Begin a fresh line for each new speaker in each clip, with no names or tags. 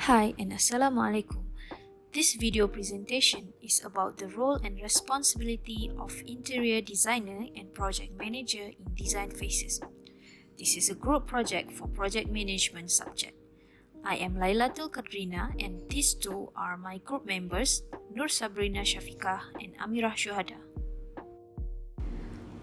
Hi and Assalamualaikum. This video presentation is about the role and responsibility of interior designer and project manager in design phases. This is a group project for project management subject. I am Lailatul Qadrina and these two are my group members, Sabrina, Syafiqah and Amirah, Shuhada.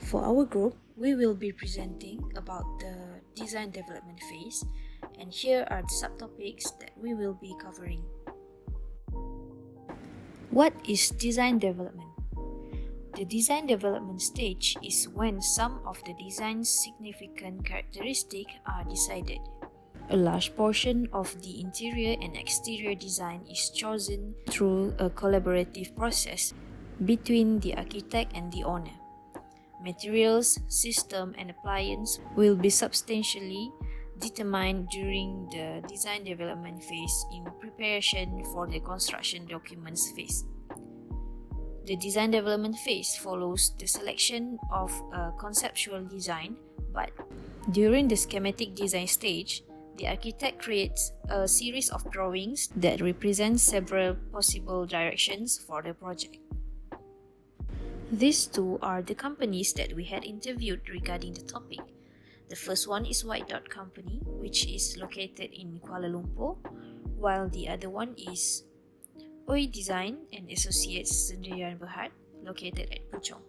For our group, we will be presenting about the design development phase, and here are the subtopics that we will be covering. What is design development? The design development stage is when some of the design's significant characteristics are decided. A large portion of the interior and exterior design is chosen through a collaborative process between the architect and the owner. Materials, system, and appliance will be substantially determined during the design development phase in preparation for the construction documents phase. The design development phase follows the selection of a conceptual design, but during the schematic design stage, the architect creates a series of drawings that represent several possible directions for the project. These two are the companies that we had interviewed regarding the topic. The first one is White Dot Company, which is located in Kuala Lumpur, while the other one is Oi Design and Associates Sdn Bhd, located at Puchong.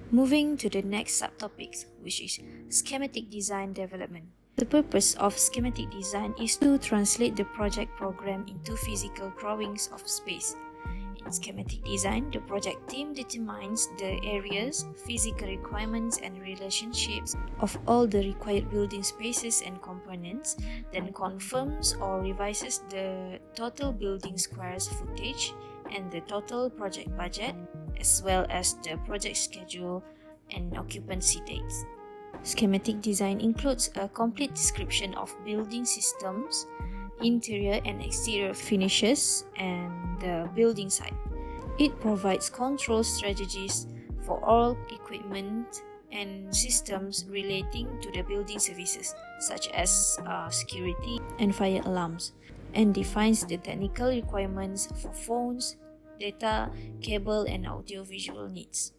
Moving to the next subtopics, which is schematic design development. The purpose of schematic design is to translate the project program into physical drawings of space. In schematic design, the project team determines the areas, physical requirements, and relationships of all the required building spaces and components, then confirms or revises the total building squares footage and the total project budget, as well as the project schedule and occupancy dates. Schematic design includes a complete description of building systems, interior and exterior finishes, and the building site. It provides control strategies for all equipment and systems relating to the building services, such as security and fire alarms, and defines the technical requirements for phones, data, cable, and audiovisual needs.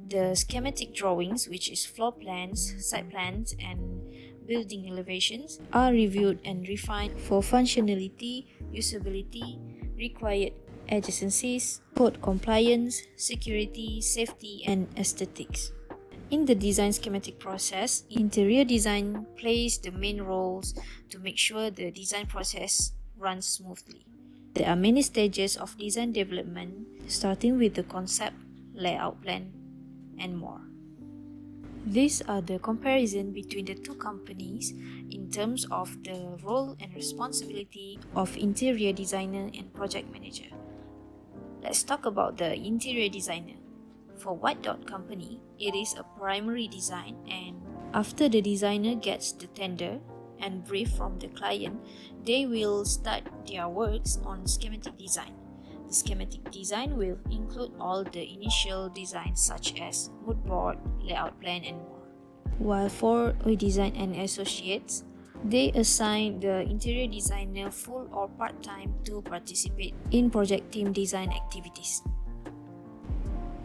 The schematic drawings, which is floor plans, site plans, and building elevations, are reviewed and refined for functionality, usability, required adjacencies, code compliance, security, safety, and aesthetics. In the design schematic process, interior design plays the main roles to make sure the design process runs smoothly. There are many stages of design development, starting with the concept, layout plan, and more. These are the comparison between the two companies in terms of the role and responsibility of interior designer and project manager. Let's talk about the interior designer. For White Dot Company, it is a primary design, and after the designer gets the tender and brief from the client, they will start their works on schematic design. The schematic design will include all the initial designs such as mood board, layout plan, and more. While for Oi Design and Associates, they assign the interior designer full or part-time to participate in project team design activities.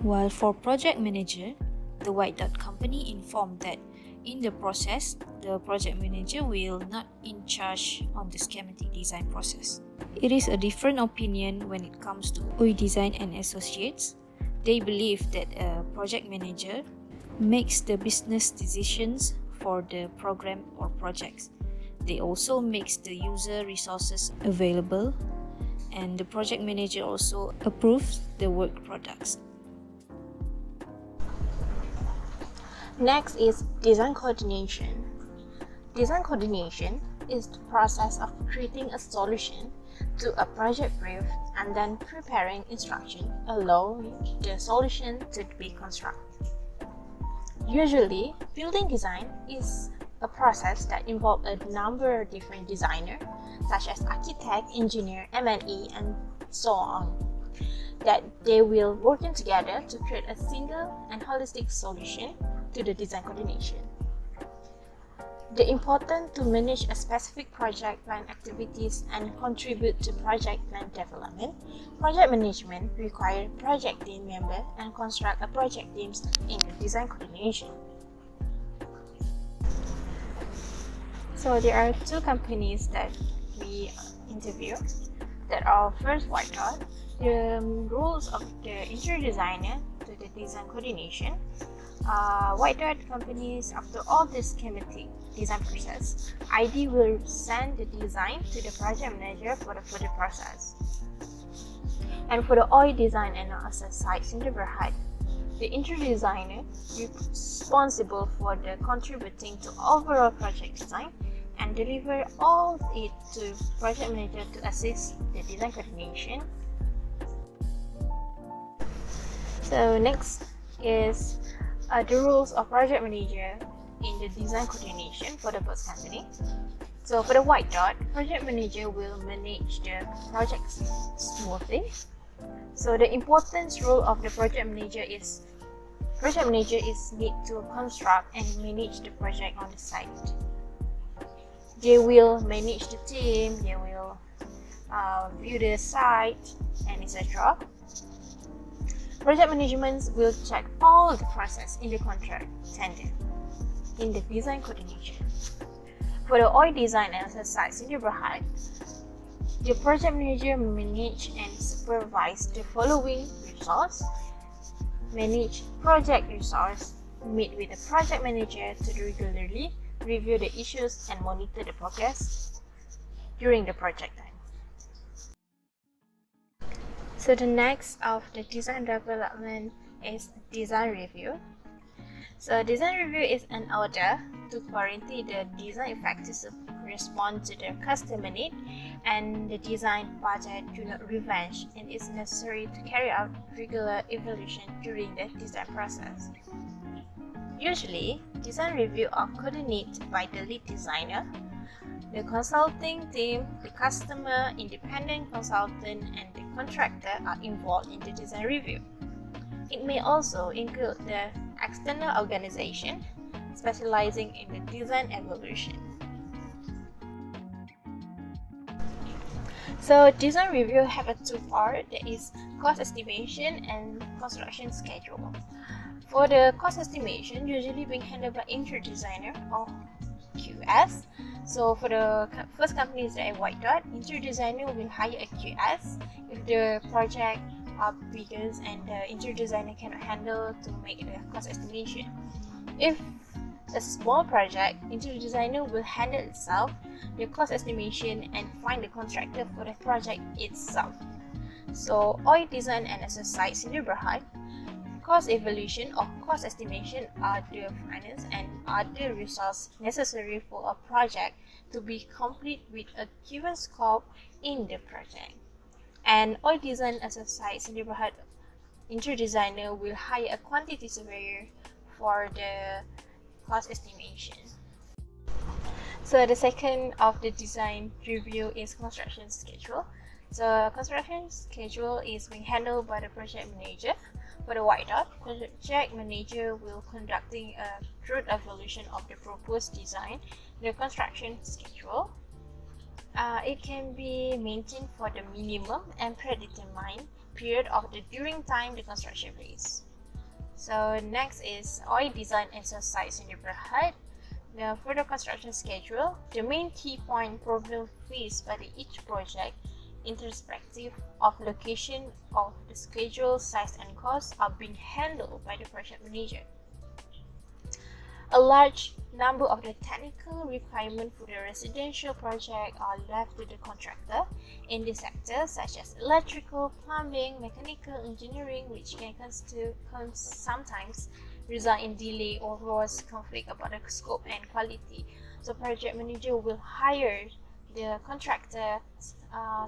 While for project manager, the White Dot Company informed that in the process, the project manager will not in charge on the schematic design process. It is a different opinion when it comes to Oi Design and Associates. They believe that a project manager makes the business decisions for the program or projects. They also makes the user resources available, and the project manager also approves the work products.
Next is design coordination. Design coordination is the process of creating a solution to a project brief and then preparing instruction allowing the solution to be constructed. Usually, building design is a process that involves a number of different designers, such as architect, engineer, M&E, and so on, that they will working together to create a single and holistic solution to the design coordination. The important to manage a specific project plan activities and contribute to project plan development. Project management requires project team member and construct a project teams in the design coordination. So there are two companies that we interview that are first White Dot, the rules of the interior designer to the design coordination. White Dot companies, after all the schematic design process, ID will send the design to the project manager for the further process. And for the OI design analysis site in the Berhad, the interior designer is responsible for the contributing to overall project design and deliver all it to project manager to assist the design coordination. So next is the rules of project manager in the design coordination for the first company. So for the White Dot, project manager will manage the project smoothly. So the important role of the project manager is need to construct and manage the project on the site. They will manage the team, they will view the site, and etc. Project management will check all the process in the contract tender in the design coordination. For the OI design analysis sites in the Berhad, the project manager manage and supervise the following resource: manage project resource, meet with the project manager to regularly review the issues and monitor the progress during the project time. So the next of the design development is design review. So design review is an order to guarantee the design effectively respond to the customer need and the design budget do not revenge, and is necessary to carry out regular evaluation during the design process. Usually, design review are coordinated by the lead designer, the consulting team, the customer, independent consultant, and the contractor are involved in the design review. It may also include the external organization specializing in the design evaluation. So design review have a two part, that is cost estimation and construction schedule. For the cost estimation, usually being handled by interior designer or QS. So for the first company is a White Dot, interior designer will hire a QS if the project are bigger and the interior designer cannot handle to make the cost estimation. If a small project, interior designer will handle itself the cost estimation and find the contractor for the project itself. So OI design and exercise in the Berhad, cost evaluation or cost estimation are the finance and other resources necessary for a project to be complete with a given scope in the project. And OI design exercise in the Berhad, interior designer will hire a quantity surveyor for the cost estimation. So the second of the design review is construction schedule. So construction schedule is being handled by the project manager. For the White Dot, project manager will conducting a truth evaluation of the proposed design, the construction schedule. It can be maintained for the minimum and predetermined period of the during time the construction phase. So next is OI design exercise in the Berhad. The further construction schedule, the main key point problem faced by each project, irrespective of location of the schedule, size, and cost, are being handled by the project manager. A large number of the technical requirements for the residential project are left to the contractor in the sector, such as electrical, plumbing, mechanical engineering, which can sometimes result in delay or worse conflict about the scope and quality. So project manager will hire the contractor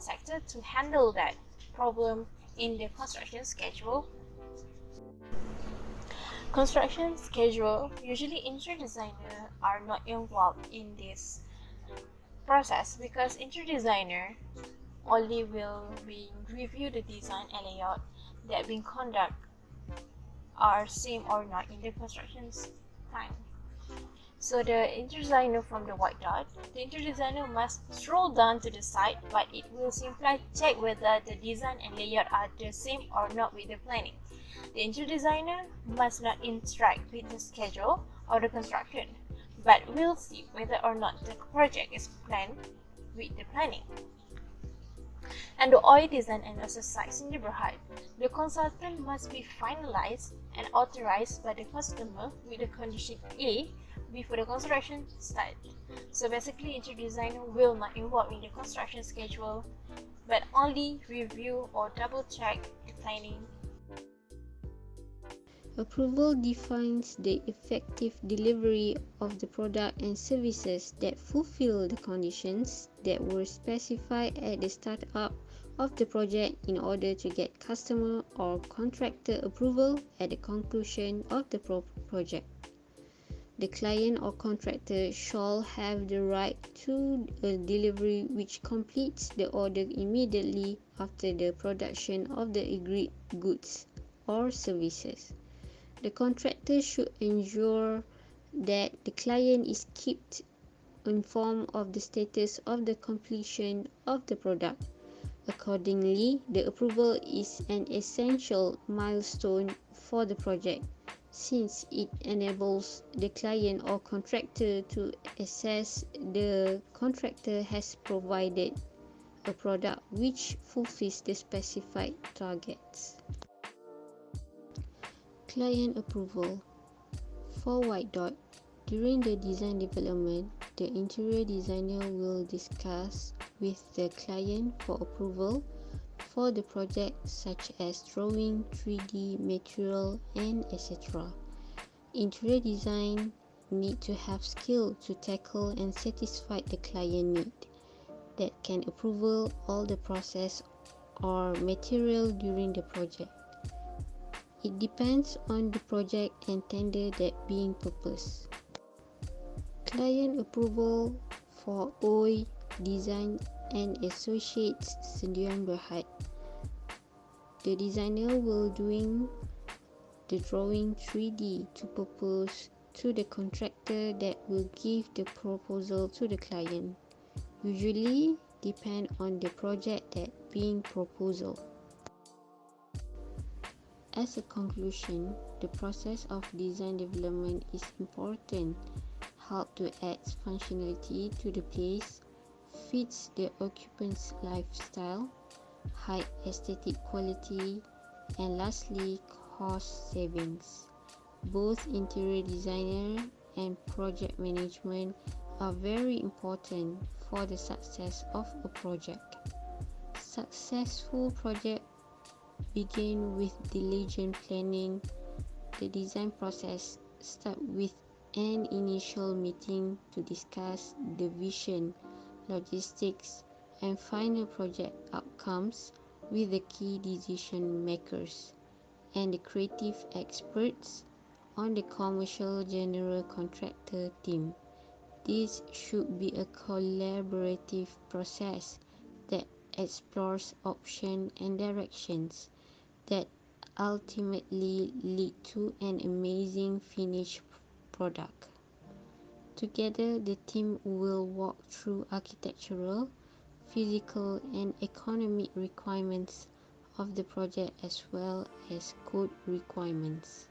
sector to handle that problem in the construction schedule. Construction schedule, usually interior designer are not involved in this process because interior designer only will be review the design and layout that being conduct are same or not in the construction time. So the interior designer from the white dot, the interior designer must stroll down to the site, but it will simply check whether the design and layout are the same or not with the planning. The interior designer must not interact with the schedule or the construction, but will see whether or not the project is planned with the planning. And the OI design and also site in the neighborhood, the consultant must be finalized and authorized by the customer with the condition A before the construction starts. So basically, interior designer will not involve in the construction schedule, but only review or double check the planning.
Approval defines the effective delivery of the product and services that fulfill the conditions that were specified at the start up of the project in order to get customer or contractor approval at the conclusion of the project. The client or contractor shall have the right to a delivery which completes the order immediately after the production of the agreed goods or services. The contractor should ensure that the client is kept informed of the status of the completion of the product. Accordingly, the approval is an essential milestone for the project, since it enables the client or contractor to assess the contractor has provided a product which fulfills the specified targets. Client approval. For white dot, during the design development, the interior designer will discuss with the client for approval for the project such as drawing, 3D, material, and etc. Interior design need to have skill to tackle and satisfy the client need that can approval all the process or material during the project. It depends on the project and tender that being proposed. Client approval for OI design and associates sediaan berhad. The designer will doing the drawing 3D to propose to the contractor that will give the proposal to the client. Usually depend on the project that being proposal. As a conclusion, the process of design development is important, help to add functionality to the place, fits the occupant's lifestyle, high aesthetic quality, and lastly, cost savings. Both interior designer and project management are very important for the success of a project. Successful project begin with diligent planning. The design process start with an initial meeting to discuss the vision, logistics, and final project outcomes with the key decision makers and the creative experts on the commercial general contractor team. This should be a collaborative process that explores options and directions that ultimately lead to an amazing finished product. Together, the team will walk through architectural, physical, and economic requirements of the project as well as code requirements.